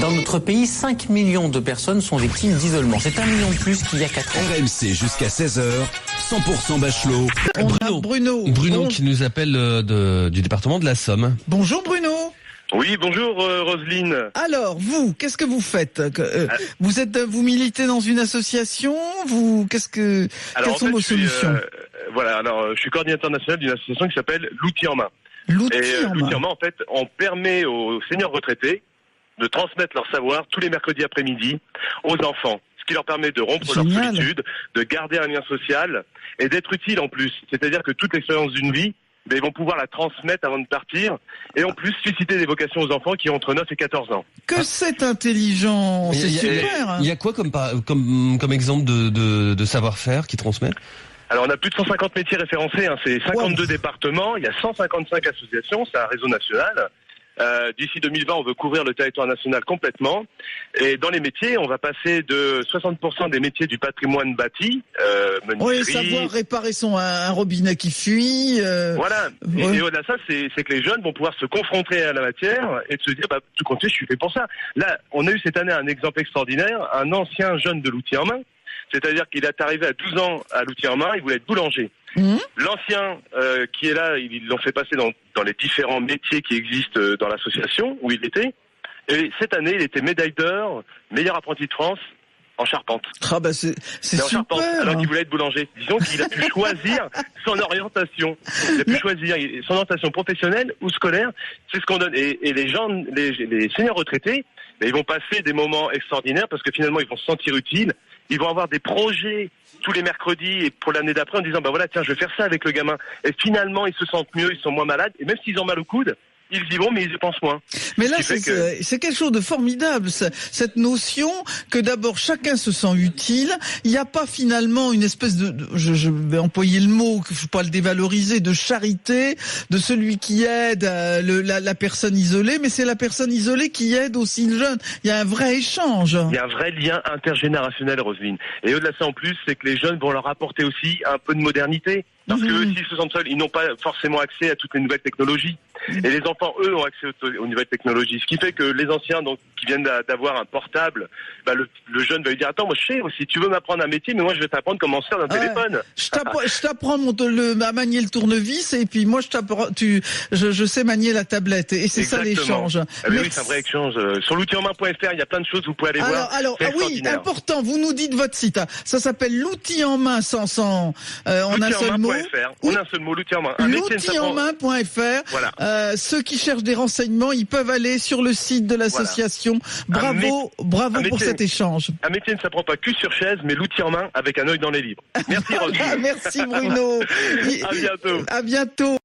Dans notre pays, 5 millions de personnes sont victimes d'isolement. C'est 1 million de plus qu'il y a 4 ans. RMC jusqu'à 16h, 100% Bachelot. Bruno qui nous appelle du département de la Somme. Bonjour Bruno. Oui, bonjour Roselyne. Alors, vous, qu'est-ce que vous faites ? Vous militez dans une association ? Quelles sont vos solutions ? Je suis coordinateur national d'une association qui s'appelle L'Outil en main. L'Outil en main, en fait, on permet aux seniors retraités de transmettre leur savoir tous les mercredis après-midi aux enfants. Ce qui leur permet de rompre leur solitude, de garder un lien social et d'être utile en plus. C'est-à-dire que toute l'expérience d'une vie, ils vont pouvoir la transmettre avant de partir et en plus susciter des vocations aux enfants qui ont entre 9 et 14 ans. Que c'est intelligent, c'est super. Il y a quoi comme exemple de savoir-faire qui transmettent ? Alors on a plus de 150 métiers référencés, c'est 52 départements, il y a 155 associations, c'est un réseau national. D'ici 2020, on veut couvrir le territoire national complètement. Et dans les métiers, on va passer de 60% des métiers du patrimoine bâti, menuiserie. Savoir réparer un robinet qui fuit. Voilà. Et au-delà de ça, c'est que les jeunes vont pouvoir se confronter à la matière et de se dire, tout compte fait, je suis fait pour ça. Là, on a eu cette année un exemple extraordinaire, un ancien jeune de l'outil en main. C'est-à-dire qu'il est arrivé à 12 ans à l'outil en main, il voulait être boulanger. L'ancien qui est là, ils l'ont fait passer dans les différents métiers qui existent dans l'association où il était. Et cette année, il était médaille d'or, meilleur apprenti de France en charpente. C'est super. En charpente, alors qu'il voulait être boulanger. Disons qu'il a pu choisir son orientation. Il a pu choisir son orientation professionnelle ou scolaire. C'est ce qu'on donne. Et les gens, les seniors retraités, ils vont passer des moments extraordinaires parce que finalement, ils vont se sentir utiles. Ils vont avoir des projets tous les mercredis et pour l'année d'après en disant je vais faire ça avec le gamin. Et finalement, ils se sentent mieux, ils sont moins malades. Et même s'ils ont mal au coude, ils y vont, mais ils y pensent moins. Mais là, c'est quelque chose de formidable, cette notion que d'abord chacun se sent utile. Il n'y a pas finalement une espèce je vais employer le mot, je ne veux pas le dévaloriser, de charité de celui qui aide la personne isolée, mais c'est la personne isolée qui aide aussi le jeune. Il y a un vrai échange. Il y a un vrai lien intergénérationnel, Roselyne. Et au-delà de ça, en plus, c'est que les jeunes vont leur apporter aussi un peu de modernité. Parce que eux, s'ils se sentent seuls, ils n'ont pas forcément accès à toutes les nouvelles technologies. Et les enfants, eux, ont accès aux nouvelles technologies. Ce qui fait que les anciens, qui viennent d'avoir un portable, le jeune va lui dire, attends, moi je sais, si tu veux m'apprendre un métier, mais moi je vais t'apprendre comment se faire un téléphone. Je t'apprends à manier le tournevis, et puis moi je sais manier la tablette. Et c'est ça l'échange. Oui, c'est un vrai échange. Sur l'outillenainmain.fr, il y a plein de choses, vous pouvez aller voir. Oui, important, vous nous dites votre site. Ça s'appelle l'outil en main en un seul mot. En un seul mot, l'outil en main. L'outillenainmain.fr. Voilà. Ceux qui cherchent des renseignements, ils peuvent aller sur le site de l'association. Voilà. Bravo pour cet échange. Un métier ne s'apprend pas que sur chaise, mais l'outil en main avec un œil dans les livres. Merci Roselyne. Merci Bruno. À bientôt. À bientôt.